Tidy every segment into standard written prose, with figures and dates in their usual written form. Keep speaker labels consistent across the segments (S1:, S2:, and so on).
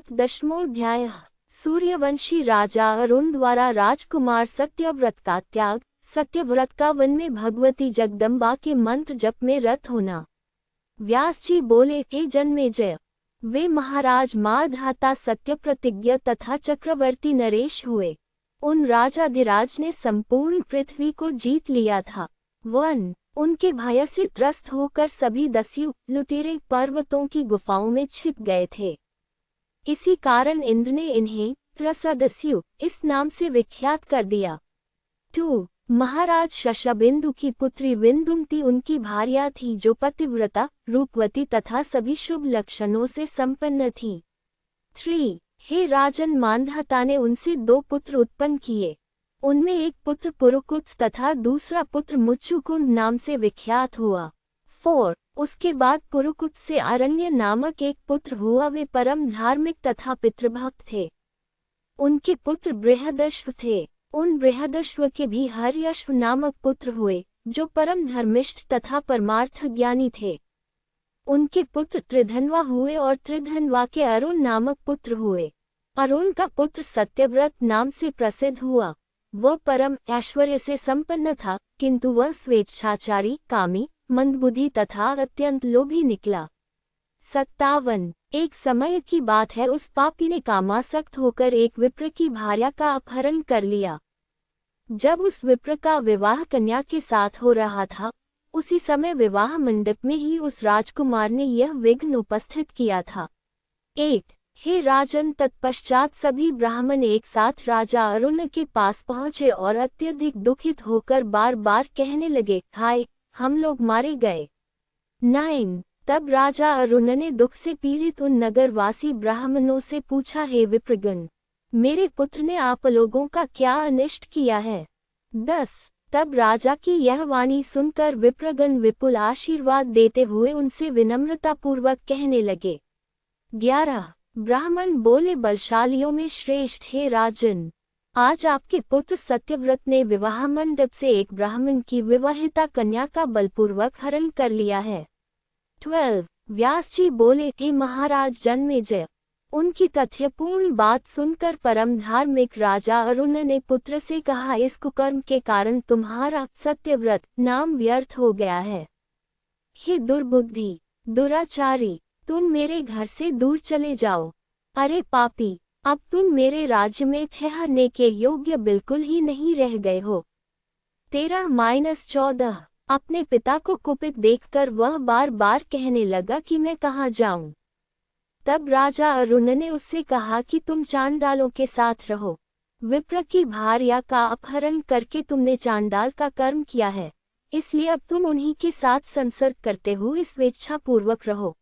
S1: 7 सूर्यवंशी राजा अरुण द्वारा राजकुमार सत्यव्रत का त्याग। सत्यव्रत का वन में भगवती जगदम्बा के मंत्र जप में रत होना। व्यास जी बोले, हे जन्मेजय, वे महाराज माधाता सत्यप्रतिज्ञ तथा चक्रवर्ती नरेश हुए। उन राजाधिराज ने संपूर्ण पृथ्वी को जीत लिया था। 1 उनके भय से त्रस्त होकर सभी दस्यु लुटेरे पर्वतों की गुफाओं में छिप गए थे। इसी कारण इंद्र ने इन्हें त्रसदस्यु इस नाम से विख्यात कर दिया। 2 महाराज शशबिंदु की पुत्री विंदुमती उनकी भार्या थी, जो पतिव्रता, रूपवती तथा सभी शुभ लक्षणों से संपन्न थी। 3 हे राजन, मांधाता ने उनसे 2 पुत्र उत्पन्न किए। उनमें एक पुत्र पुरुकुत्स तथा दूसरा पुत्र मुच्चुकुंद नाम से विख्यात हुआ। 4 उसके बाद पुरुकुत्स से अरण्य नामक एक पुत्र हुआ। वे परम धार्मिक तथा पितृभक्त थे। उनके पुत्र बृहदश्व थे। उन बृहदश्व के भी हर्यश्व नामक पुत्र हुए, जो परम धर्मिष्ठ तथा परमार्थ ज्ञानी थे। उनके पुत्र त्रिधन्वा हुए और त्रिधन्वा के अरुण नामक पुत्र हुए। अरुण का पुत्र सत्यव्रत नाम से प्रसिद्ध हुआ। वह परम ऐश्वर्य से संपन्न था, किंतु वह स्वेच्छाचारी, कामी, मंदबुद्धि तथा अत्यंत लोभी निकला। 57 एक समय की बात है, उस पापी ने कामासक्त होकर एक विप्र की भार्या का अपहरण कर लिया। जब उस विप्र का विवाह कन्या के साथ हो रहा था, उसी समय विवाह मंडप में ही उस राजकुमार ने यह विघ्न उपस्थित किया था। 8 हे राजन, तत्पश्चात सभी ब्राह्मण एक साथ राजा अरुण के पास पहुंचे और अत्यधिक दुखित होकर बार बार कहने लगे, हाय, हम लोग मारे गए। 9 तब राजा अरुण ने दुख से पीड़ित उन नगरवासी ब्राह्मणों से पूछा, हे विप्रगण, मेरे पुत्र ने आप लोगों का क्या अनिष्ट किया है। 10 तब राजा की यह वाणी सुनकर विप्रगण विपुल आशीर्वाद देते हुए उनसे विनम्रतापूर्वक कहने लगे। 11 ब्राह्मण बोले, बलशालियों में श्रेष्ठ हे राजन, आज आपके पुत्र सत्यव्रत ने विवाह मंडप से एक ब्राह्मण की विवाहिता कन्या का बलपूर्वक हरण कर लिया है। 12 व्यास जी बोले, हे महाराज जन्मेजय, उनकी तथ्यपूर्ण बात सुनकर परम धार्मिक राजा अरुण ने पुत्र से कहा, इस कुकर्म के कारण तुम्हारा सत्यव्रत नाम व्यर्थ हो गया है। हे दुर्बुद्धि, दुराचारी, तुम मेरे घर से दूर चले जाओ। अरे पापी, अब तुम मेरे राज्य में ठहरने के योग्य बिल्कुल ही नहीं रह गए हो। 13-14 अपने पिता को कुपित देखकर वह बार बार कहने लगा कि मैं कहाँ जाऊं। तब राजा अरुण ने उससे कहा कि तुम चांडालों के साथ रहो। विप्र की भार्या का अपहरण करके तुमने चांडाल का कर्म किया है, इसलिए अब तुम उन्हीं के साथ संसर्ग करते हुए स्वेच्छापूर्वक रहो।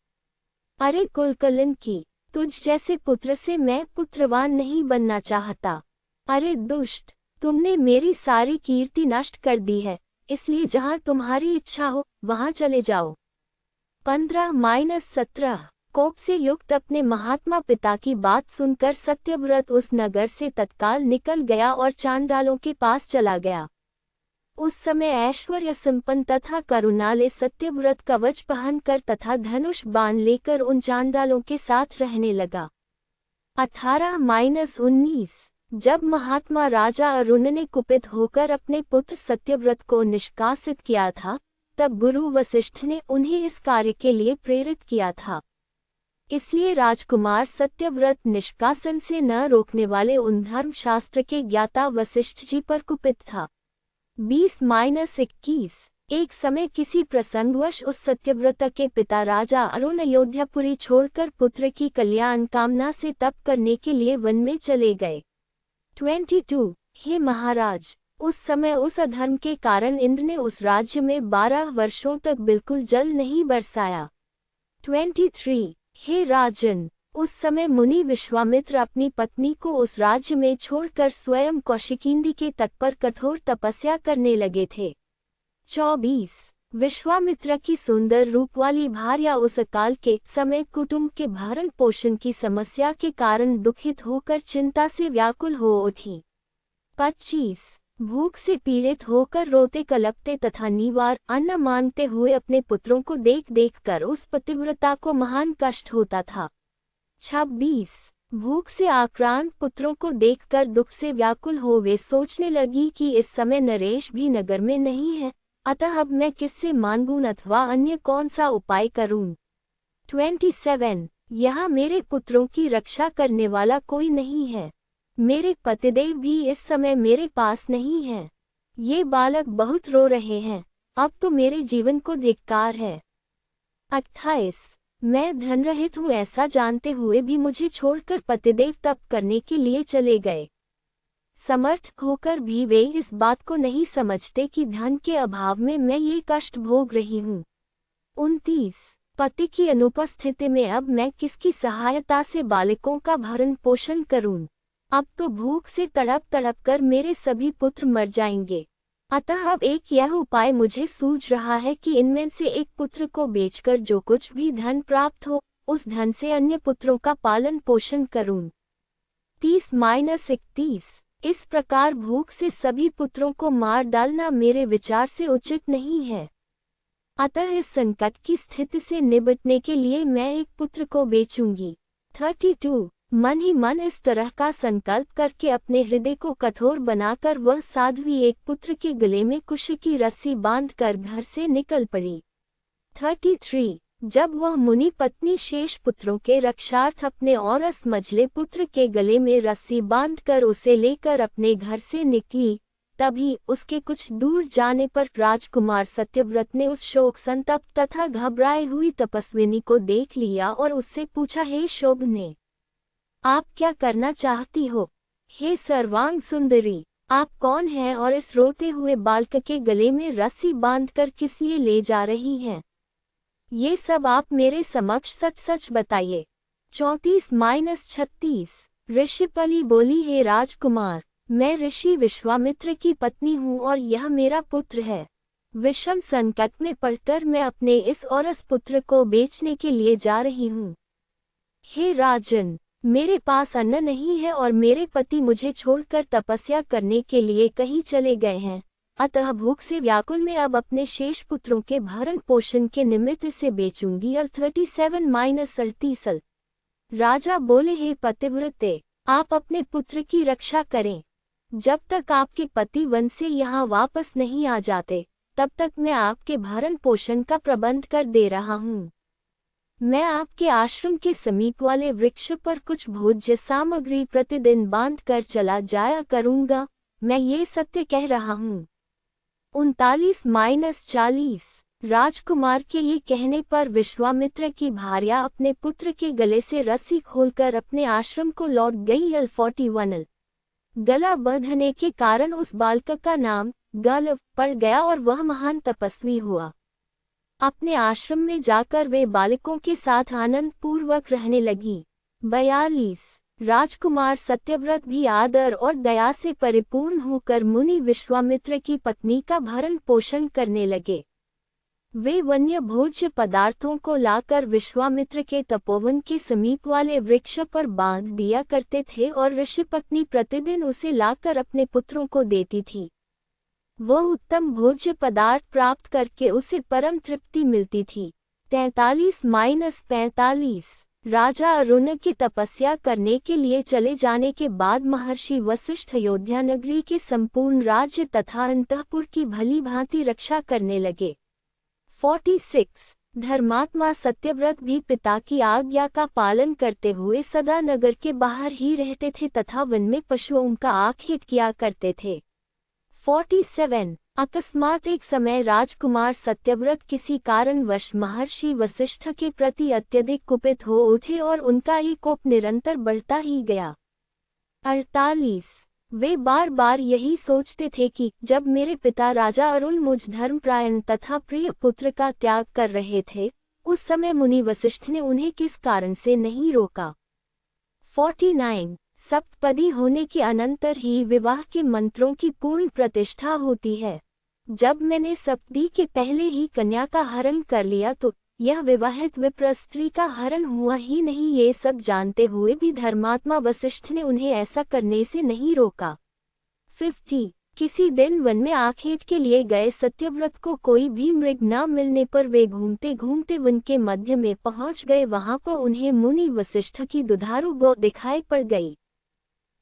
S1: अरे कुलकलन की, तुझ जैसे पुत्र से मैं पुत्रवान नहीं बनना चाहता। अरे दुष्ट, तुमने मेरी सारी कीर्ति नष्ट कर दी है, इसलिए जहाँ तुम्हारी इच्छा हो वहाँ चले जाओ। 15-17 कोप से युक्त अपने महात्मा पिता की बात सुनकर सत्यव्रत उस नगर से तत्काल निकल गया और चांडालों के पास चला गया। उस समय ऐश्वर्य संपन्न तथा करुणाले सत्यव्रत कवच पहनकर तथा धनुष बाण लेकर उन चांडालों के साथ रहने लगा। 18-19 जब महात्मा राजा अरुण ने कुपित होकर अपने पुत्र सत्यव्रत को निष्कासित किया था, तब गुरु वशिष्ठ ने उन्हें इस कार्य के लिए प्रेरित किया था। इसलिए राजकुमार सत्यव्रत निष्कासन से न रोकने वाले उन धर्मशास्त्र के ज्ञाता वशिष्ठ जी पर कुपित था। 20-21 एक समय किसी प्रसंगवश उस सत्यव्रत के पिता राजा अरुण अयोध्यापुरी छोड़कर पुत्र की कल्याण कामना से तप करने के लिए वन में चले गए। 22 हे महाराज, उस समय उस अधर्म के कारण इंद्र ने उस राज्य में 12 वर्षों तक बिल्कुल जल नहीं बरसाया। 23 हे राजन, उस समय मुनि विश्वामित्र अपनी पत्नी को उस राज्य में छोड़कर स्वयं कौशिकींदी के तट पर कठोर तपस्या करने लगे थे। 24 विश्वामित्र की सुंदर रूप वाली भार्या उस काल के समय कुटुंब के भरण पोषण की समस्या के कारण दुखित होकर चिंता से व्याकुल हो उठी। 25 भूख से पीड़ित होकर रोते कलपते तथा निवार अन्न मांगते हुए अपने पुत्रों को देख देख कर उस पतिव्रता को महान कष्ट होता था। 26 भूख से आक्रांत पुत्रों को देखकर दुख से व्याकुल हो वे सोचने लगी कि इस समय नरेश भी नगर में नहीं है, अतः अब मैं किससे मांगूं अथवा अन्य कौन सा उपाय करूं। 27 यहाँ मेरे पुत्रों की रक्षा करने वाला कोई नहीं है। मेरे पतिदेव भी इस समय मेरे पास नहीं है। ये बालक बहुत रो रहे हैं, अब तो मेरे जीवन को धिक्कार है। 28 मैं धनरहित हूँ ऐसा जानते हुए भी मुझे छोड़कर पतिदेव तप करने के लिए चले गए। समर्थ होकर भी वे इस बात को नहीं समझते कि धन के अभाव में मैं ये कष्ट भोग रही हूँ। 29 पति की अनुपस्थिति में अब मैं किसकी सहायता से बालकों का भरण पोषण करूं? अब तो भूख से तड़प तड़प कर मेरे सभी पुत्र मर जाएंगे। अतः अब एक यह उपाय मुझे सूझ रहा है कि इनमें से एक पुत्र को बेचकर जो कुछ भी धन प्राप्त हो उस धन से अन्य पुत्रों का पालन पोषण करूं। 30-31 इस प्रकार भूख से सभी पुत्रों को मार डालना मेरे विचार से उचित नहीं है। अतः इस संकट की स्थिति से निपटने के लिए मैं एक पुत्र को बेचूंगी। 32 मन ही मन इस तरह का संकल्प करके अपने हृदय को कठोर बनाकर वह साध्वी एक पुत्र के गले में कुश की रस्सी बांधकर घर से निकल पड़ी। 33 जब वह मुनि पत्नी शेष पुत्रों के रक्षार्थ अपने और इस मझले पुत्र के गले में रस्सी बांधकर उसे लेकर अपने घर से निकली, तभी उसके कुछ दूर जाने पर राजकुमार सत्यव्रत ने उस शोक संतप्त तथा घबराई हुई तपस्विनी को देख लिया और उससे पूछा, हे शोभने, आप क्या करना चाहती हो? हे सर्वांग सुंदरी, आप कौन हैं और इस रोते हुए बालक के गले में रस्सी बांधकर किस लिए ले जा रही हैं? ये सब आप मेरे समक्ष सच सच बताइए। 34-36 ऋषिपली बोली, हे राजकुमार, मैं ऋषि विश्वामित्र की पत्नी हूँ और यह मेरा पुत्र है। विषम संकट में पड़कर मैं अपने इस और इस पुत्र को बेचने के लिए जा रही हूँ। हे राजन, मेरे पास अन्न नहीं है और मेरे पति मुझे छोड़कर तपस्या करने के लिए कहीं चले गए हैं, अतः भूख से व्याकुल में अब अपने शेष पुत्रों के भरण पोषण के निमित्त इसे बेचूंगी। 37-38 राजा बोले, हे पतिव्रते, आप अपने पुत्र की रक्षा करें। जब तक आपके पति वन से यहाँ वापस नहीं आ जाते तब तक मैं आपके भरण पोषण का प्रबंध कर दे रहा हूँ। मैं आपके आश्रम के समीप वाले वृक्ष पर कुछ भोज्य सामग्री प्रतिदिन बांध कर चला जाया करूँगा, मैं ये सत्य कह रहा हूँ। 39-40 राजकुमार के ये कहने पर विश्वामित्र की भार्या अपने पुत्र के गले से रस्सी खोलकर अपने आश्रम को लौट गई। 41 गला बंधने के कारण उस बालक का नाम गलव पड़ गया और वह महान तपस्वी हुआ। अपने आश्रम में जाकर वे बालकों के साथ आनंद पूर्वक रहने लगी। 42 राजकुमार सत्यव्रत भी आदर और दया से परिपूर्ण होकर मुनि विश्वामित्र की पत्नी का भरण पोषण करने लगे। वे वन्य भोज्य पदार्थों को लाकर विश्वामित्र के तपोवन के समीप वाले वृक्ष पर बांध दिया करते थे और ऋषि पत्नी प्रतिदिन उसे लाकर अपने पुत्रों को देती थी। वह उत्तम भोज्य पदार्थ प्राप्त करके उसे परम तृप्ति मिलती थी। 43-45 राजा अरुण की तपस्या करने के लिए चले जाने के बाद महर्षि वशिष्ठ अयोध्या नगरी के संपूर्ण राज्य तथा अंतःपुर की भली भांति रक्षा करने लगे। 46 धर्मात्मा सत्यव्रत भी पिता की आज्ञा का पालन करते हुए सदा नगर के बाहर ही रहते थे तथा वन में पशुओं का आखेट किया करते थे। 47 अकस्मात एक समय राजकुमार सत्यव्रत किसी कारणवश महर्षि वशिष्ठ के प्रति अत्यधिक कुपित हो उठे और उनका ये कोप निरंतर बढ़ता ही गया। 48 वे बार बार यही सोचते थे कि जब मेरे पिता राजा अरुण मुझ धर्मपरायण तथा प्रिय पुत्र का त्याग कर रहे थे उस समय मुनि वशिष्ठ ने उन्हें किस कारण से नहीं रोका। 49 सप्तपदी होने के अनंतर ही विवाह के मंत्रों की पूर्ण प्रतिष्ठा होती है। जब मैंने सप्तदी के पहले ही कन्या का हरण कर लिया तो यह विवाहित विप्र स्त्री का हरण हुआ ही नहीं। ये सब जानते हुए भी धर्मात्मा वशिष्ठ ने उन्हें ऐसा करने से नहीं रोका। 50 किसी दिन वन में आखेट के लिए गए सत्यव्रत को कोई भी मृग न मिलने पर वे घूमते घूमते वन के मध्य में पहुंच गए। वहां पर उन्हें मुनि वशिष्ठ की दुधारू गौ दिखाई पड़ गई।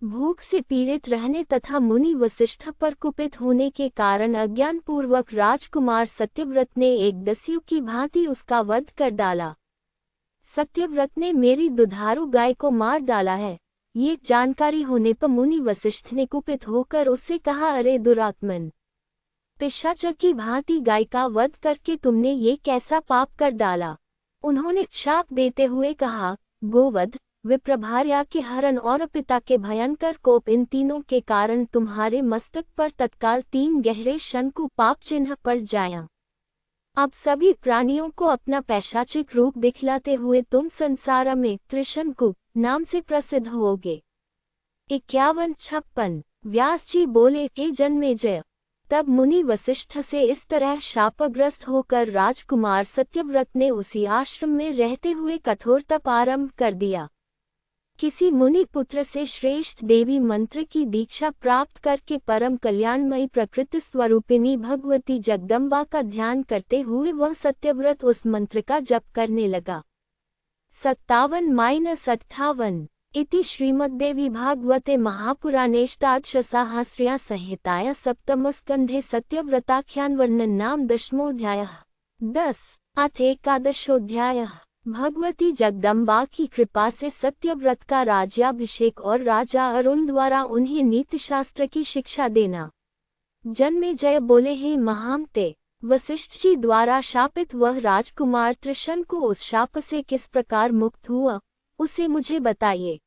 S1: भूख से पीड़ित रहने तथा मुनि वशिष्ठ पर कुपित होने के कारण अज्ञानपूर्वक राजकुमार सत्यव्रत ने एक दस्यु की भांति उसका वध कर डाला। सत्यव्रत ने मेरी दुधारू गाय को मार डाला है। ये जानकारी होने पर मुनि वशिष्ठ ने कुपित होकर उससे कहा, अरे दुरात्मन, पिशाच की भांति गाय का वध करके तुमने ये कैसा पाप कर डाला। उन्होंने शाप देते हुए कहा, गोवध, विप्रभार्या के हरण और पिता के भयंकर कोप, इन तीनों के कारण तुम्हारे मस्तक पर तत्काल 3 गहरे शंकु पाप चिन्ह पड़ जाया। अब सभी प्राणियों को अपना पैशाचिक रूप दिखलाते हुए तुम संसार में त्रिशंकु नाम से प्रसिद्ध होगे। 51-56 व्यास जी बोले, हे जन्मेजय, तब मुनि वशिष्ठ से इस तरह शापग्रस्त होकर राजकुमार सत्यव्रत ने उसी आश्रम में रहते हुए कठोर तप आरंभ कर दिया। किसी मुनि पुत्र से श्रेष्ठ देवी मंत्र की दीक्षा प्राप्त करके परम कल्याणमयी प्रकृति स्वरूपिणी भगवती जगदम्बा का ध्यान करते हुए वह सत्यव्रत उस मंत्र का जप करने लगा। 57-58 इति श्रीमद्देवी भागवते महापुराणेष्टादशसाहस्र्या संहिताया सप्तमस्कन्धे सत्यव्रताख्यान वर्णन नाम 10मोऽध्यायः। 10 अथ एकादशोऽध्यायः। भगवती जगदम्बा की कृपा से सत्यव्रत का राज्याभिषेक और राजा अरुण द्वारा उन्हें नीतिशास्त्र की शिक्षा देना। जन्मेजय बोले, हे महामते, वशिष्ठ जी द्वारा शापित वह राजकुमार त्रिशंकु उस शाप से किस प्रकार मुक्त हुआ, उसे मुझे बताइए।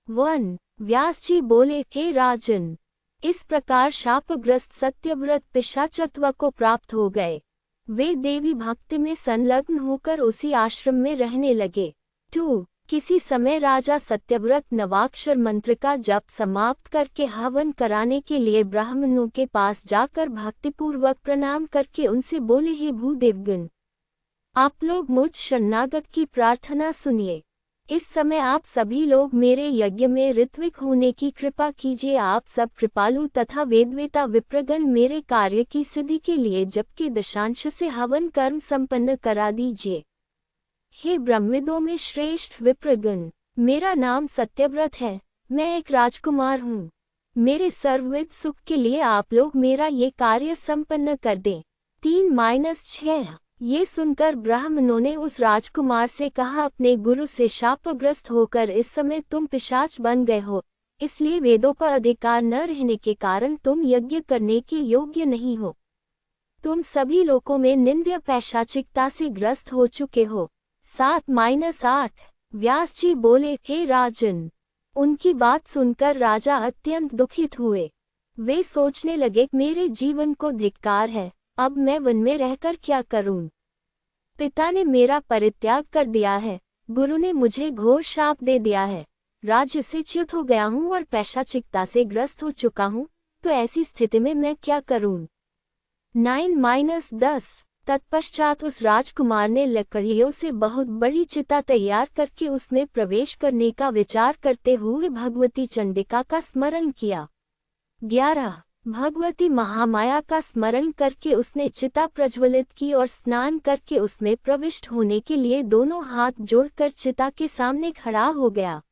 S1: 1 व्यास जी बोले, हे राजन, इस प्रकार शापग्रस्त सत्यव्रत पिशाचत्व को प्राप्त हो गए। वे देवी भक्ति में संलग्न होकर उसी आश्रम में रहने लगे। 2 किसी समय राजा सत्यव्रत नवाक्षर मंत्र का जप समाप्त करके हवन कराने के लिए ब्राह्मणों के पास जाकर भक्तिपूर्वक प्रणाम करके उनसे बोले, हे भूदेवगण, आप लोग मुझ शरणागत की प्रार्थना सुनिए। इस समय आप सभी लोग मेरे यज्ञ में ऋत्विक होने की कृपा कीजिए। आप सब कृपालु तथा वेदवेता विप्रगण मेरे कार्य की सिद्धि के लिए जप के दशांश से हवन कर्म संपन्न करा दीजिए। हे ब्रह्मविदों में श्रेष्ठ विप्रगण, मेरा नाम सत्यव्रत है, मैं एक राजकुमार हूँ। मेरे सर्वविद सुख के लिए आप लोग मेरा ये कार्य संपन्न कर दें। 3-6 ये सुनकर ब्राह्मणों ने उस राजकुमार से कहा, अपने गुरु से शापग्रस्त होकर इस समय तुम पिशाच बन गए हो, इसलिए वेदों पर अधिकार न रहने के कारण तुम यज्ञ करने के योग्य नहीं हो। तुम सभी लोकों में निंद्य पैशाचिकता से ग्रस्त हो चुके हो। 7-8 व्यास जी बोले, हे राजन, उनकी बात सुनकर राजा अत्यंत दुखित हुए। वे सोचने लगे, मेरे जीवन को धिक्कार है, अब मैं वन में रहकर क्या करूं? पिता ने मेरा परित्याग कर दिया है, गुरु ने मुझे घोर शाप दे दिया है, राज्य से च्युत हो गया हूं और पैशाचिकता से ग्रस्त हो चुका हूं, तो ऐसी स्थिति में मैं क्या करूं? 9-10 तत्पश्चात उस राजकुमार ने लकड़ियों से बहुत बड़ी चिता तैयार करके उसमें प्रवेश करने का विचार करते हुए भगवती चंडिका का स्मरण किया। 11 भगवती महामाया का स्मरण करके उसने चिता प्रज्वलित की और स्नान करके उसमें प्रविष्ट होने के लिए दोनों हाथ जोड़कर चिता के सामने खड़ा हो गया।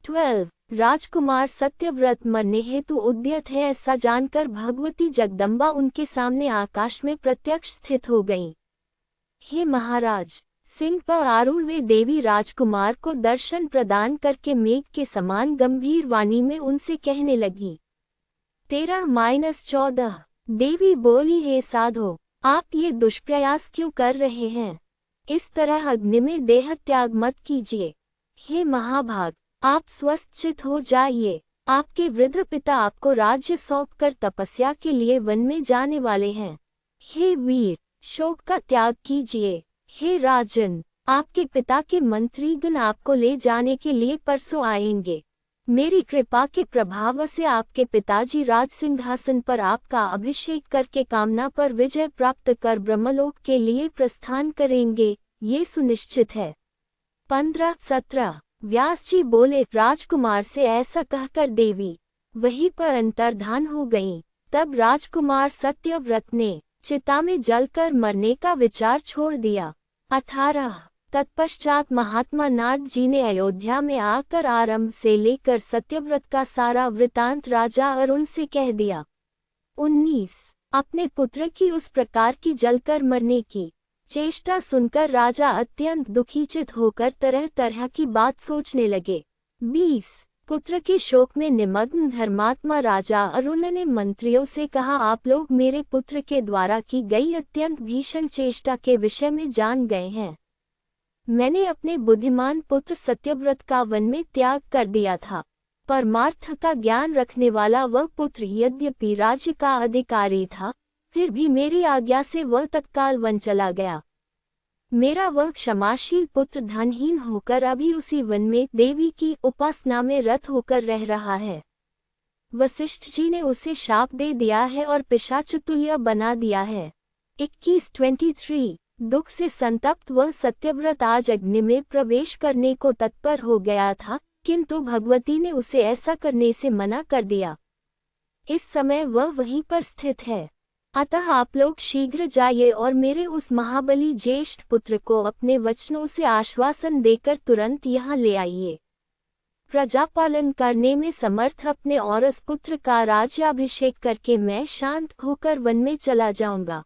S1: 12 राजकुमार सत्यव्रत मरने हेतु उद्यत है, ऐसा जानकर भगवती जगदम्बा उनके सामने आकाश में प्रत्यक्ष स्थित हो गईं। हे महाराज, सिंह पर आरूढ़ वे देवी राजकुमार को दर्शन प्रदान करके मेघ के समान गंभीर वाणी में उनसे कहने लगी। 13-14 देवी बोली, हे साधो, आप ये दुष्प्रयास क्यों कर रहे हैं? इस तरह अग्नि में देह त्याग मत कीजिए। हे महाभाग, आप स्वस्थचित हो जाइए। आपके वृद्ध पिता आपको राज्य सौंपकर तपस्या के लिए वन में जाने वाले हैं। हे वीर, शोक का त्याग कीजिए। हे राजन, आपके पिता के मंत्रीगण आपको ले जाने के लिए परसों आएंगे। मेरी कृपा के प्रभाव से आपके पिताजी राज सिंहासन पर आपका अभिषेक करके कामना पर विजय प्राप्त कर ब्रह्मलोक के लिए प्रस्थान करेंगे, ये सुनिश्चित है। 15-17 व्यास जी बोले, राजकुमार से ऐसा कहकर देवी वहीं पर अंतर्धान हो गईं। तब राजकुमार सत्यव्रत ने चिता में जलकर मरने का विचार छोड़ दिया। 18 तत्पश्चात महात्मा नारद जी ने अयोध्या में आकर आरंभ से लेकर सत्यव्रत का सारा वृतांत राजा अरुण से कह दिया। 19 अपने पुत्र की उस प्रकार की जलकर मरने की चेष्टा सुनकर राजा अत्यंत दुखीचित होकर तरह तरह की बात सोचने लगे। 20 पुत्र के शोक में निमग्न धर्मात्मा राजा अरुण ने मंत्रियों से कहा, आप लोग मेरे पुत्र के द्वारा की गई अत्यंत भीषण चेष्टा के विषय में जान गए हैं। मैंने अपने बुद्धिमान पुत्र सत्यव्रत का वन में त्याग कर दिया था। परमार्थ का ज्ञान रखने वाला वह पुत्र यद्यपि राज्य का अधिकारी था, फिर भी मेरी आज्ञा से वह तत्काल वन चला गया। मेरा वह क्षमाशील पुत्र धनहीन होकर अभी उसी वन में देवी की उपासना में रत होकर रह रहा है। वशिष्ठ जी ने उसे शाप दे दिया है और पिशाचतुल्य बना दिया है। 21-23 दुख से संतप्त वह सत्यव्रत आज अग्नि में प्रवेश करने को तत्पर हो गया था, किंतु भगवती ने उसे ऐसा करने से मना कर दिया। इस समय वह वहीं पर स्थित है। अतः आप लोग शीघ्र जाइए और मेरे उस महाबली ज्येष्ठ पुत्र को अपने वचनों से आश्वासन देकर तुरंत यहाँ ले आइए। प्रजापालन करने में समर्थ अपने औरस पुत्र का राज्याभिषेक करके मैं शांत होकर वन में चला जाऊंगा।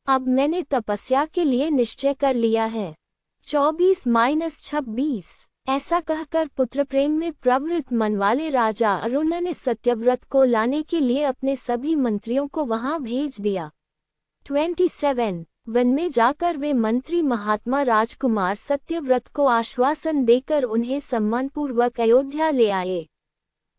S1: अब मैंने तपस्या के लिए निश्चय कर लिया है। 24-26 ऐसा कहकर पुत्र प्रेम में प्रवृत्त मन वाले राजा अरुण ने सत्यव्रत को लाने के लिए अपने सभी मंत्रियों को वहां भेज दिया। 27 वन में जाकर वे मंत्री महात्मा राजकुमार सत्यव्रत को आश्वासन देकर उन्हें सम्मानपूर्वक अयोध्या ले आए।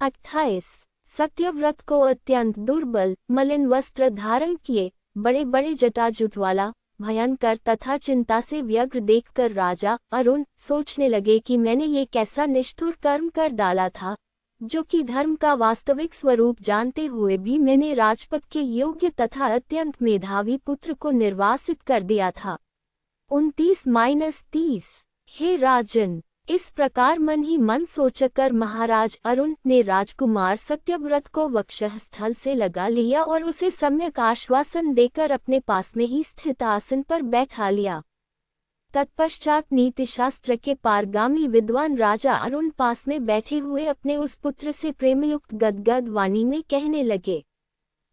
S1: 28 सत्यव्रत को अत्यंत दुर्बल मलिन वस्त्र धारण किए, बड़े बड़े जटाजूट वाला, भयंकर तथा चिंता से व्यग्र देखकर राजा अरुण सोचने लगे कि मैंने ये कैसा निष्ठुर कर्म कर डाला था, जो कि धर्म का वास्तविक स्वरूप जानते हुए भी मैंने राजपद के योग्य तथा अत्यंत मेधावी पुत्र को निर्वासित कर दिया था। 29-30 हे राजन, इस प्रकार मन ही मन सोचकर महाराज अरुण ने राजकुमार सत्यव्रत को वक्षः स्थल से लगा लिया और उसे सम्यक आश्वासन देकर अपने पास में ही स्थित आसन पर बैठा लिया। तत्पश्चात नीतिशास्त्र के पारगामी विद्वान राजा अरुण पास में बैठे हुए अपने उस पुत्र से प्रेमयुक्त गदगद वाणी में कहने लगे।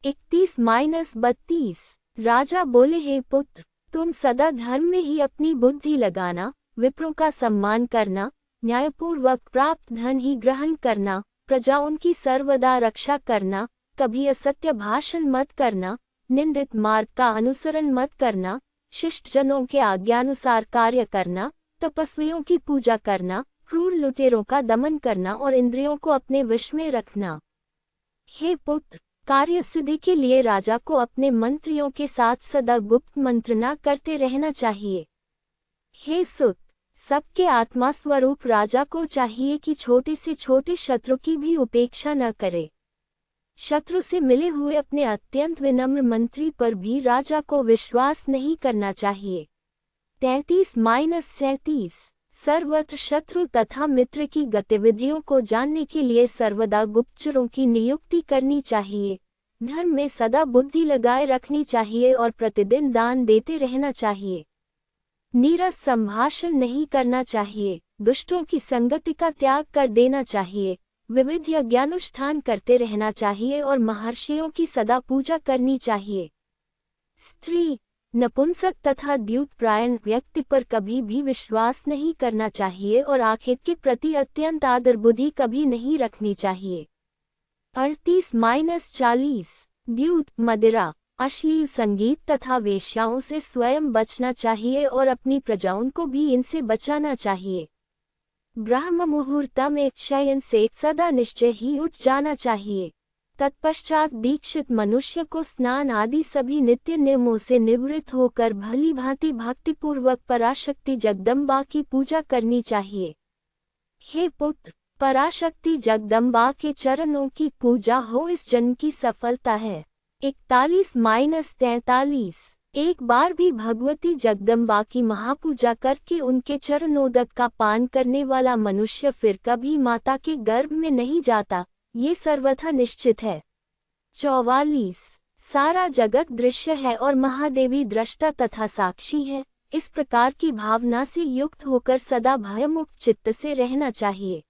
S1: 31-32 राजा बोले, हे पुत्र, तुम सदा धर्म में ही अपनी बुद्धि लगाना, विप्रों का सम्मान करना, न्यायपूर्वक प्राप्त धन ही ग्रहण करना, प्रजाओं की सर्वदा रक्षा करना, कभी असत्य भाषण मत करना, निंदित मार्ग का अनुसरण मत करना, शिष्ट जनों के आज्ञानुसार कार्य करना, तपस्वियों की पूजा करना, क्रूर लुटेरों का दमन करना और इंद्रियों को अपने वश में रखना। हे पुत्र, कार्य सिद्धि के लिए राजा को अपने मंत्रियों के साथ सदा गुप्त मंत्रणा करते रहना चाहिए। हे सुत, सबके आत्मा स्वरूप राजा को चाहिए कि छोटे से छोटे शत्रु की भी उपेक्षा न करे। शत्रु से मिले हुए अपने अत्यंत विनम्र मंत्री पर भी राजा को विश्वास नहीं करना चाहिए। 33-37 सर्वत्र शत्रु तथा मित्र की गतिविधियों को जानने के लिए सर्वदा गुप्तचरों की नियुक्ति करनी चाहिए। धर्म में सदा बुद्धि लगाए रखनी चाहिए और प्रतिदिन दान देते रहना चाहिए। नीरस संभाषण नहीं करना चाहिए, दुष्टों की संगति का त्याग कर देना चाहिए, विविध यज्ञानुष्ठान करते रहना चाहिए और महर्षियों की सदा पूजा करनी चाहिए। स्त्री, नपुंसक तथा द्यूतप्रायण व्यक्ति पर कभी भी विश्वास नहीं करना चाहिए और आखिर के प्रति अत्यंत आदर बुद्धि कभी नहीं रखनी चाहिए। 38-40 द्यूत, मदिरा, अश्लील संगीत तथा वेश्याओं से स्वयं बचना चाहिए और अपनी प्रजाओं को भी इनसे बचाना चाहिए। ब्रह्म मुहूर्त में शयन से सदा निश्चय ही उठ जाना चाहिए। तत्पश्चात दीक्षित मनुष्य को स्नान आदि सभी नित्य नियमों से निवृत्त होकर भली भांति भक्तिपूर्वक पराशक्ति जगदम्बा की पूजा करनी चाहिए। हे पुत्र, पराशक्ति जगदम्बा के चरणों की पूजा हो इस जन्म की सफलता है। 41-43 एक बार भी भगवती जगदम्बा की महापूजा करके उनके चरणोदक का पान करने वाला मनुष्य फिर कभी माता के गर्भ में नहीं जाता, ये सर्वथा निश्चित है। 44 सारा जगत दृश्य है और महादेवी दृष्टा तथा साक्षी है। इस प्रकार की भावना से युक्त होकर सदा भयमुक्त चित्त से रहना चाहिए।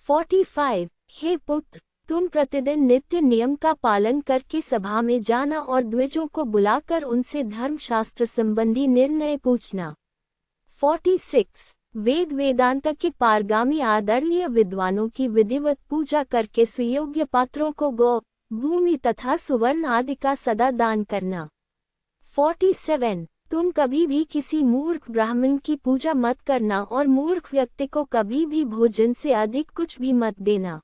S1: 45 हे पुत्र, तुम प्रतिदिन नित्य नियम का पालन करके सभा में जाना और द्विजों को बुलाकर उनसे धर्मशास्त्र संबंधी निर्णय पूछना। 46 वेद वेदांत के पारगामी आदरणीय विद्वानों की विधिवत पूजा करके सुयोग्य पात्रों को गौ, भूमि तथा सुवर्ण आदि का सदा दान करना। 47 तुम कभी भी किसी मूर्ख ब्राह्मण की पूजा मत करना और मूर्ख व्यक्ति को कभी भी भोजन से अधिक कुछ भी मत देना।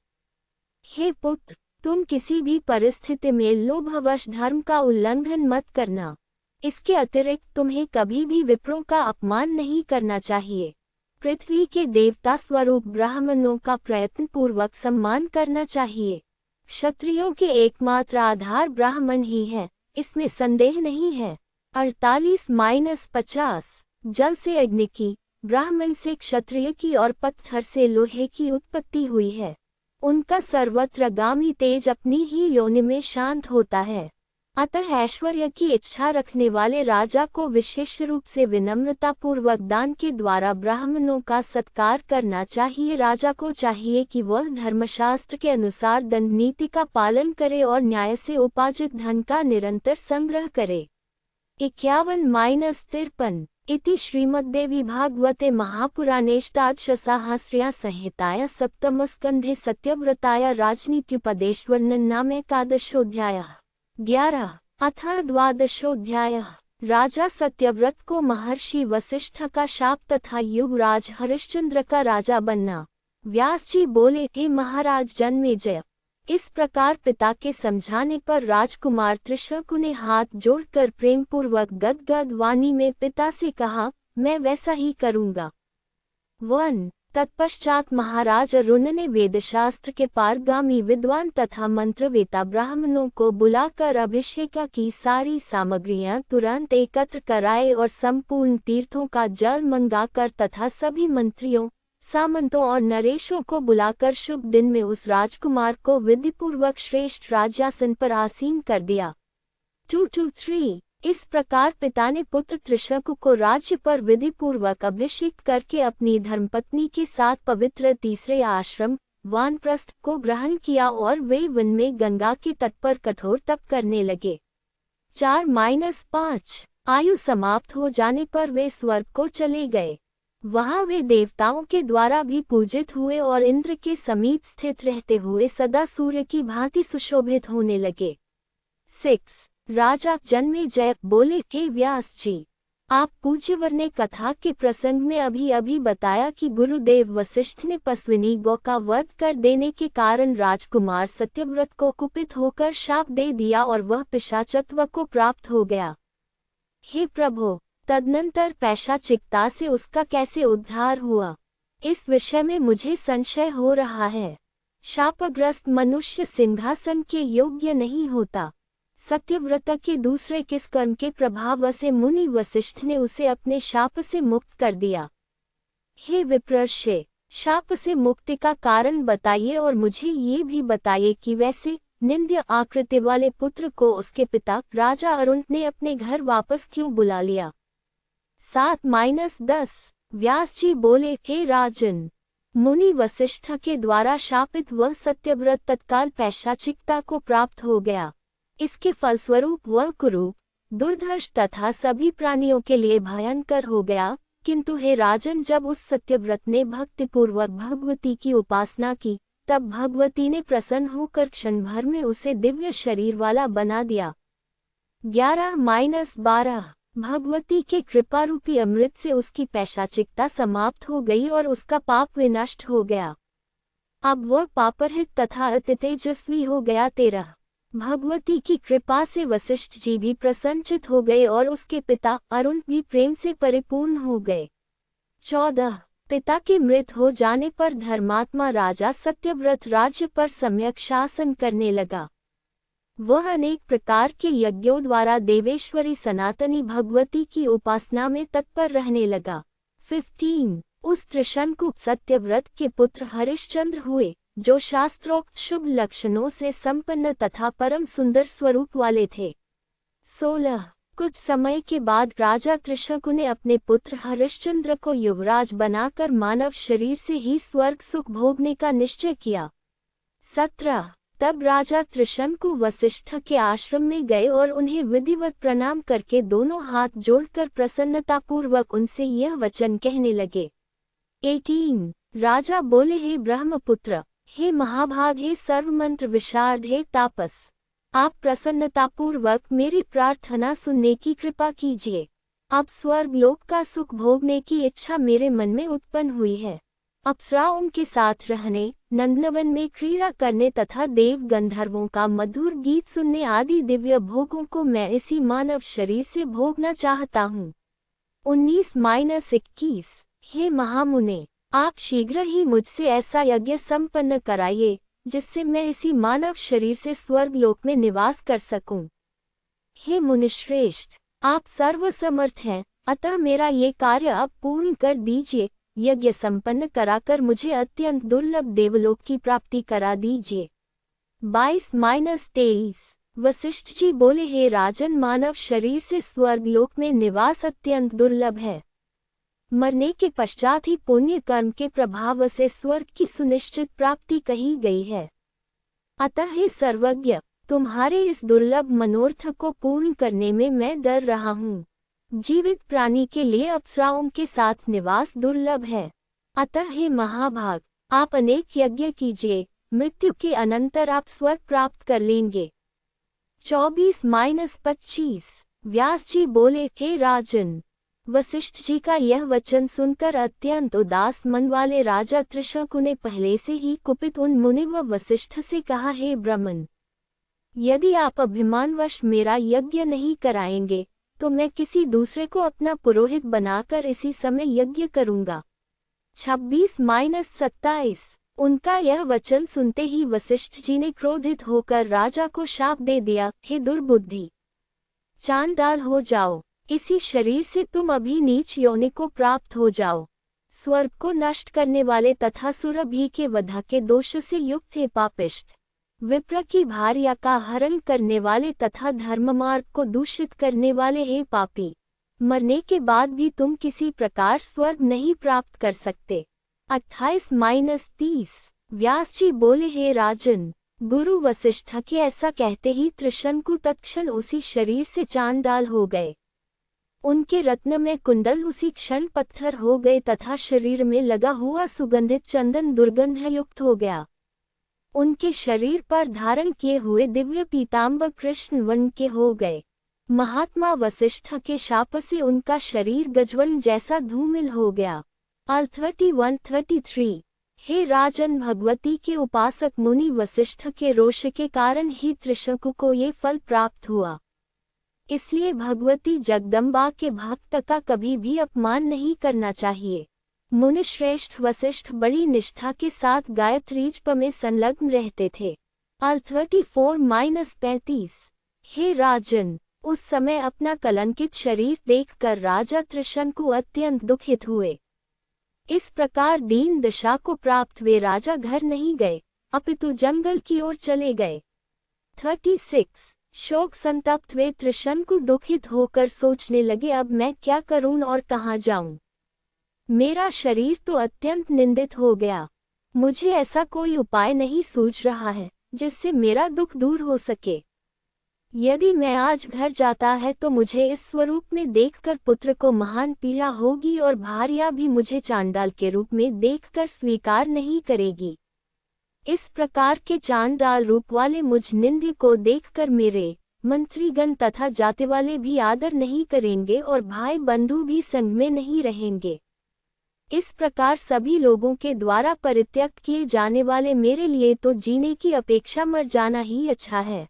S1: हे पुत्र, तुम किसी भी परिस्थिति में लोभवश धर्म का उल्लंघन मत करना। इसके अतिरिक्त तुम्हें कभी भी विप्रों का अपमान नहीं करना चाहिए। पृथ्वी के देवता स्वरूप ब्राह्मणों का प्रयत्नपूर्वक सम्मान करना चाहिए। क्षत्रियों के एकमात्र आधार ब्राह्मण ही है, इसमें संदेह नहीं है। 48-50 जल से अग्नि की, ब्राह्मण से क्षत्रिय की और पत्थर से लोहे की उत्पत्ति हुई है। उनका सर्वत्रगामी तेज अपनी ही योनि में शांत होता है। अतः ऐश्वर्य की इच्छा रखने वाले राजा को विशेष रूप से विनम्रतापूर्वक दान के द्वारा ब्राह्मणों का सत्कार करना चाहिए। राजा को चाहिए कि वह धर्मशास्त्र के अनुसार दंड नीति का पालन करे और न्याय से उपार्जित धन का निरंतर संग्रह करे। 51-53 इति श्रीमद्देवी भागवते महापुराणेष्टादशसाहस्र्या संहिताया सप्तमस्कन्धे सत्यव्रताया राजनीत्युपदेशवर्णन नामेकादशोऽध्यायः। 11 अथ 12वां राजा सत्यव्रत को महर्षि वशिष्ठ का शाप तथा युवराज हरिश्चंद्र का राजा बनना। व्यास जी बोले, हे महाराज जन्मेजय, इस प्रकार पिता के समझाने पर राजकुमार त्रिशंकु ने हाथ जोड़कर प्रेमपूर्वक गदगद वाणी में पिता से कहा, मैं वैसा ही करूँगा। 1 तत्पश्चात महाराज अरुण ने वेदशास्त्र के पारगामी विद्वान तथा मंत्रवेता ब्राह्मणों को बुलाकर अभिषेक की सारी सामग्रियां तुरंत एकत्र कराए और संपूर्ण तीर्थों का जल मंगाकर तथा सभी मंत्रियों, सामंतों और नरेशों को बुलाकर शुभ दिन में उस राजकुमार को विधिपूर्वक श्रेष्ठ राज्यासन पर आसीन कर दिया। 2-3 इस प्रकार पिता ने पुत्र त्रिशंकु को राज्य पर विधिपूर्वक अभिषेक करके अपनी धर्मपत्नी के साथ पवित्र तीसरे आश्रम वानप्रस्थ को ग्रहण किया और वे वन में गंगा के तट पर कठोर तप करने लगे। 4-5 आयु समाप्त हो जाने पर वे स्वर्ग को चले गए। वहां वे देवताओं के द्वारा भी पूजित हुए और इंद्र के समीप स्थित रहते हुए सदा सूर्य की भांति सुशोभित होने लगे। 6 राजा जन्मेजय बोले, हे व्यास जी, आप पूज्यवर ने कथा के प्रसंग में अभी बताया कि गुरुदेव वशिष्ठ ने पश्विनी गौ का वध कर देने के कारण राजकुमार सत्यव्रत को कुपित होकर शाप दे दिया और वह पिशाचत्व को प्राप्त हो गया। हे प्रभो, तदनंतर पैशाचिकता से उसका कैसे उद्धार हुआ, इस विषय में मुझे संशय हो रहा है। शापग्रस्त मनुष्य सिंहासन के योग्य नहीं होता। सत्यव्रत के दूसरे किस कर्म के प्रभाव से मुनि वशिष्ठ ने उसे अपने शाप से मुक्त कर दिया? हे विप्रर्षे, शाप से मुक्ति का कारण बताइए और मुझे ये भी बताइए कि वैसे निंद्य आकृति वाले पुत्र को उसके पिता राजा अरुण ने अपने घर वापस क्यों बुला लिया? 7-10 व्यास जी बोले, हे राजन, मुनि वशिष्ठ के द्वारा शापित वह सत्यव्रत तत्काल पैशाचिकता को प्राप्त हो गया। इसके फलस्वरूप वह कुरूप, दुर्धर्ष तथा सभी प्राणियों के लिए भयंकर हो गया। किंतु हे राजन, जब उस सत्यव्रत ने भक्तिपूर्वक भगवती की उपासना की, तब भगवती ने प्रसन्न होकर क्षण भर में उसे दिव्य शरीर वाला बना दिया। 11-12 भगवती के कृपारूपी अमृत से उसकी पैशाचिकता समाप्त हो गई और उसका पाप विनष्ट हो गया। अब वह पापरहित तथा अति तेजस्वी हो गया। 13 भगवती की कृपा से वशिष्ठ जी भी प्रसन्नचित हो गए और उसके पिता अरुण भी प्रेम से परिपूर्ण हो गए। 14 पिता के मृत हो जाने पर धर्मात्मा राजा सत्यव्रत राज्य पर सम्यक शासन करने लगा। वह अनेक प्रकार के यज्ञों द्वारा देवेश्वरी सनातनी भगवती की उपासना में तत्पर रहने लगा। 15 उस त्रिशंकु सत्यव्रत के पुत्र हरिश्चंद्र हुए। जो शास्त्रोक्त शुभ लक्षणों से संपन्न तथा परम सुंदर स्वरूप वाले थे। 16 कुछ समय के बाद राजा त्रिशंकु ने अपने पुत्र हरिश्चंद्र को युवराज बनाकर मानव शरीर से ही स्वर्ग सुख भोगने का निश्चय किया। 17 तब राजा त्रिशंकु वशिष्ठ के आश्रम में गए और उन्हें विधिवत प्रणाम करके दोनों हाथ जोड़कर प्रसन्नतापूर्वक उनसे यह वचन कहने लगे। 18 राजा बोले, हे ब्रह्मपुत्र, हे महाभाग, हे सर्वमंत्र विशारद, हे तापस, आप प्रसन्नतापूर्वक मेरी प्रार्थना सुनने की कृपा कीजिए। अब स्वर्गलोक का सुख भोगने की इच्छा मेरे मन में उत्पन्न हुई है। अप्सराओं के साथ रहने, नंदनवन में क्रीड़ा करने तथा देव गंधर्वों का मधुर गीत सुनने आदि दिव्य भोगों को मैं इसी मानव शरीर से भोगना चाहता हूँ। 19-21 हे महामुने, आप शीघ्र ही मुझसे ऐसा यज्ञ संपन्न कराइए जिससे मैं इसी मानव शरीर से स्वर्गलोक में निवास कर सकूं। हे मुनिश्रेष्ठ, आप सर्वसमर्थ हैं, अतः मेरा ये कार्य अब पूर्ण कर दीजिए। यज्ञ संपन्न कराकर मुझे अत्यंत दुर्लभ देवलोक की प्राप्ति करा दीजिए। 22-23 वशिष्ठ जी बोले, हे राजन, मानव शरीर से स्वर्गलोक में निवास अत्यंत दुर्लभ है। मरने के पश्चात ही पुण्य कर्म के प्रभाव से स्वर्ग की सुनिश्चित प्राप्ति कही गई है। अतः हे सर्वज्ञ, तुम्हारे इस दुर्लभ मनोरथ को पूर्ण करने में मैं डर रहा हूँ। जीवित प्राणी के लिए अप्सराओं के साथ निवास दुर्लभ है। अतः हे महाभाग, आप अनेक यज्ञ कीजिए, मृत्यु के अनंतर आप स्वर्ग प्राप्त कर लेंगे। 24-25 व्यास जी बोले, हे राजन, वशिष्ठ जी का यह वचन सुनकर अत्यंत उदास मन वाले राजा त्रिशंकु ने पहले से ही कुपित उन मुनिव वशिष्ठ से कहा, हे ब्राह्मण, यदि आप अभिमानवश मेरा यज्ञ नहीं कराएंगे तो मैं किसी दूसरे को अपना पुरोहित बनाकर इसी समय यज्ञ करूंगा। 26-27 उनका यह वचन सुनते ही वशिष्ठ जी ने क्रोधित होकर राजा को शाप दे दिया, हे दुर्बुद्धि, चांडाल हो जाओ, इसी शरीर से तुम अभी नीच योनि को प्राप्त हो जाओ। स्वर्ग को नष्ट करने वाले तथा सुरभि के वधा के दोष से युक्त हे पापिष्ठ, विप्र की भार्या का हरण करने वाले तथा धर्म मार्ग को दूषित करने वाले हे पापी, मरने के बाद भी तुम किसी प्रकार स्वर्ग नहीं प्राप्त कर सकते। 28-30 व्यास जी बोले, हे राजन, गुरु वशिष्ठ के ऐसा कहते ही त्रिशंकु तत्क्षण उसी शरीर से चांडाल हो गए। उनके रत्न में कुंडल उसी क्षण पत्थर हो गए तथा शरीर में लगा हुआ सुगंधित चंदन दुर्गंध युक्त हो गया। उनके शरीर पर धारण किए हुए दिव्य पीताम्बर कृष्ण वर्ण के हो गए। महात्मा वशिष्ठ के शाप से उनका शरीर गजवल जैसा धूमिल हो गया। 31-33 हे राजन, भगवती के उपासक मुनि वशिष्ठ के रोष के कारण ही त्रिशंकु को ये फल प्राप्त हुआ। इसलिए भगवती जगदम्बा के भक्त का कभी भी अपमान नहीं करना चाहिए। मुनिश्रेष्ठ वशिष्ठ बड़ी निष्ठा के साथ गायत्री जप में संलग्न रहते थे। 34-35 हे राजन, उस समय अपना कलंकित शरीर देखकर राजा त्रिशंकु अत्यंत दुखित हुए। इस प्रकार दीन दशा को प्राप्त वे राजा घर नहीं गए, अपितु जंगल की ओर चले गए। 36 शोक संतप्त वे त्रिशंकु दुखित होकर सोचने लगे, अब मैं क्या करूं और कहाँ जाऊं? मेरा शरीर तो अत्यंत निंदित हो गया। मुझे ऐसा कोई उपाय नहीं सूझ रहा है जिससे मेरा दुख दूर हो सके। यदि मैं आज घर जाता है तो मुझे इस स्वरूप में देखकर पुत्र को महान पीड़ा होगी और भार्या भी मुझे चांडाल के रूप में देखकर स्वीकार नहीं करेगी। इस प्रकार के चांडाल रूप वाले मुझ निंद्य को देखकर मेरे मंत्रीगण तथा जाति वाले भी आदर नहीं करेंगे और भाई बंधु भी संग में नहीं रहेंगे। इस प्रकार सभी लोगों के द्वारा परित्यक्त किए जाने वाले मेरे लिए तो जीने की अपेक्षा मर जाना ही अच्छा है।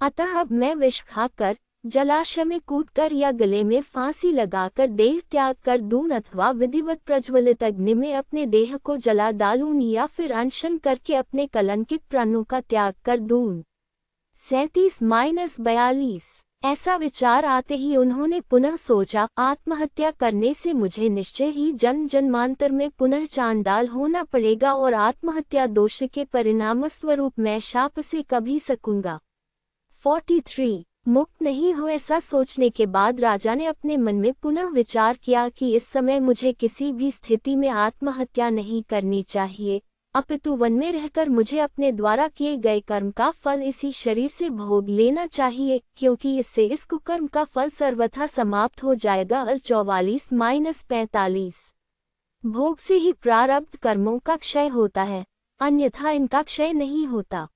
S1: अतः अब मैं विष खाकर, जलाशय में कूदकर या गले में फांसी लगाकर देह त्याग कर दूं अथवा विधिवत प्रज्वलित अग्नि में अपने देह को जला डालूं या फिर अनशन करके अपने कलंकित प्राणों का त्याग कर दूं। 37-42 ऐसा विचार आते ही उन्होंने पुनः सोचा, आत्महत्या करने से मुझे निश्चय ही जन्म जन्मांतर में पुनः चांडाल होना पड़ेगा और आत्महत्या दोष के परिणामस्वरूप मैं शाप से कभी सकूंगा। 43 मुक्त नहीं हो। ऐसा सोचने के बाद राजा ने अपने मन में पुनः विचार किया कि इस समय मुझे किसी भी स्थिति में आत्महत्या नहीं करनी चाहिए, अपितु वन में रहकर मुझे अपने द्वारा किए गए कर्म का फल इसी शरीर से भोग लेना चाहिए, क्योंकि इससे इस कुकर्म का फल सर्वथा समाप्त हो जाएगा। 44-45 भोग से ही प्रारब्ध कर्मों का क्षय होता है, अन्यथा इनका क्षय नहीं होता।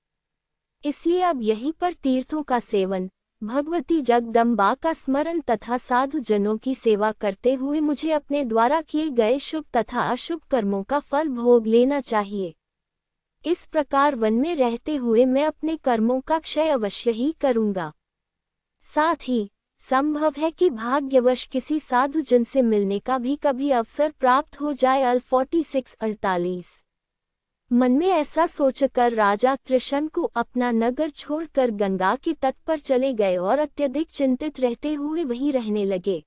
S1: इसलिए अब यहीं पर तीर्थों का सेवन, भगवती जगदम्बा का स्मरण तथा साधु जनों की सेवा करते हुए मुझे अपने द्वारा किए गए शुभ तथा अशुभ कर्मों का फल भोग लेना चाहिए। इस प्रकार वन में रहते हुए मैं अपने कर्मों का क्षय अवश्य ही करूंगा। साथ ही संभव है कि भाग्यवश किसी साधु जन से मिलने का भी कभी अवसर प्राप्त हो जाए। 46-48 मन में ऐसा सोचकर राजा त्रिशंकु अपना नगर छोड़कर गंगा के तट पर चले गए और अत्यधिक चिंतित रहते हुए वहीं रहने लगे।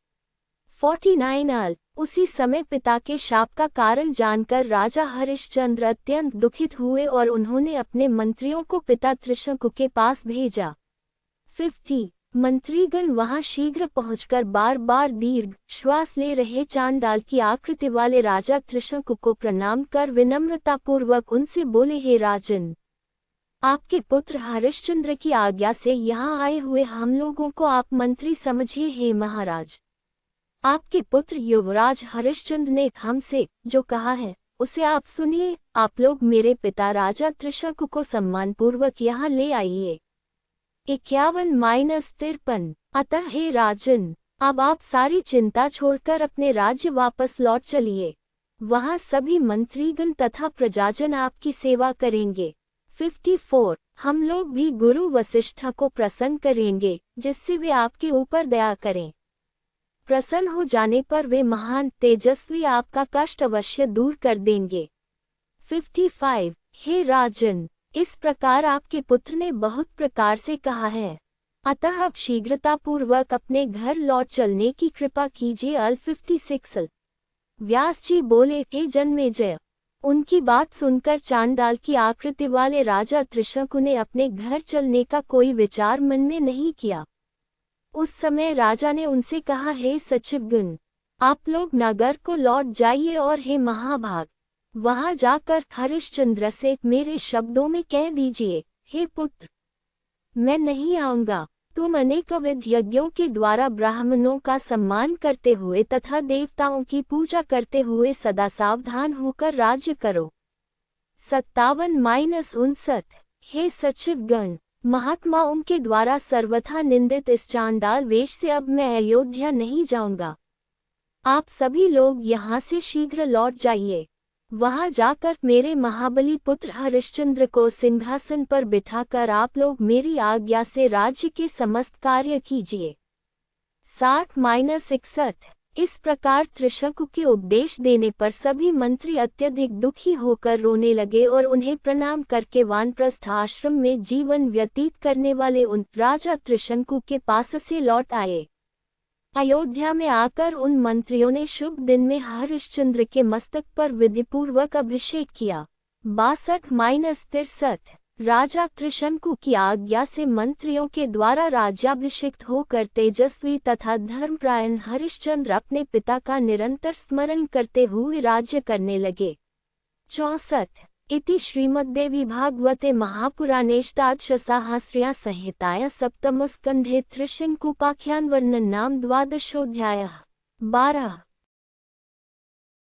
S1: 49 उसी समय पिता के शाप का कारण जानकर राजा हरिश्चंद्र अत्यंत दुखित हुए और उन्होंने अपने मंत्रियों को पिता त्रिशंकु के पास भेजा। 50 मंत्रीगण वहां शीघ्र पहुंचकर बार बार दीर्घ श्वास ले रहे चांडाल की आकृति वाले राजा त्रिशंकु को प्रणाम कर विनम्रतापूर्वक उनसे बोले, हे राजन, आपके पुत्र हरिश्चंद्र की आज्ञा से यहाँ आए हुए हम लोगों को आप मंत्री समझिए। हे महाराज, आपके पुत्र युवराज हरिश्चंद्र ने हमसे जो कहा है उसे आप सुनिए। आप लोग मेरे पिता राजा त्रिशंकु को सम्मानपूर्वक यहाँ ले आइए। 51-53 अतः हे राजन, अब आप सारी चिंता छोड़कर अपने राज्य वापस लौट चलिए। वहां सभी मंत्रीगण तथा प्रजाजन आपकी सेवा करेंगे। 54 हम लोग भी गुरु वशिष्ठ को प्रसन्न करेंगे, जिससे वे आपके ऊपर दया करें। प्रसन्न हो जाने पर वे महान तेजस्वी आपका कष्ट अवश्य दूर कर देंगे। 55 हे राजन, इस प्रकार आपके पुत्र ने बहुत प्रकार से कहा है, अतः अब शीघ्रतापूर्वक अपने घर लौट चलने की कृपा कीजिए। 56 व्यास जी बोले, हे जन्मेजय, उनकी बात सुनकर चांडाल की आकृति वाले राजा त्रिशंकु ने अपने घर चलने का कोई विचार मन में नहीं किया। उस समय राजा ने उनसे कहा, हे सचिवगण, आप लोग नगर को लौट जाइए और हे महाभाग, वहां जाकर हरिश्चंद्र से मेरे शब्दों में कह दीजिए, हे पुत्र, मैं नहीं आऊंगा। तुम अनेकविध यज्ञों के द्वारा ब्राह्मणों का सम्मान करते हुए तथा देवताओं की पूजा करते हुए सदा सावधान होकर राज्य करो। 57-59 हे सचिवगण, महात्माओं के द्वारा सर्वथा निंदित इस चांडाल वेश से अब मैं अयोध्या नहीं जाऊंगा। आप सभी लोग यहाँ से शीघ्र लौट जाइए। वहां जाकर मेरे महाबली पुत्र हरिश्चंद्र को सिंहासन पर बिठाकर आप लोग मेरी आज्ञा से राज्य के समस्त कार्य कीजिए। 60-61 इस प्रकार त्रिशंकु के उपदेश देने पर सभी मंत्री अत्यधिक दुखी होकर रोने लगे और उन्हें प्रणाम करके वानप्रस्थ आश्रम में जीवन व्यतीत करने वाले उन राजा त्रिशंकु के पास से लौट आए। अयोध्या में आकर उन मंत्रियों ने शुभ दिन में हरिश्चंद्र के मस्तक पर विधिपूर्वक अभिषेक किया। 62-63 राजा त्रिशंकु की आज्ञा से मंत्रियों के द्वारा राज्याभिषिक्त होकर तेजस्वी तथा धर्मपरायण हरिश्चंद्र अपने पिता का निरंतर स्मरण करते हुए राज्य करने लगे। 64 इति श्रीमद्देवी भागवते महापुराणेष्टादशसाहस्र्या संहिताया सप्तमस्कन्धे त्रिशंकुपाख्यान वर्णन नाम 12 12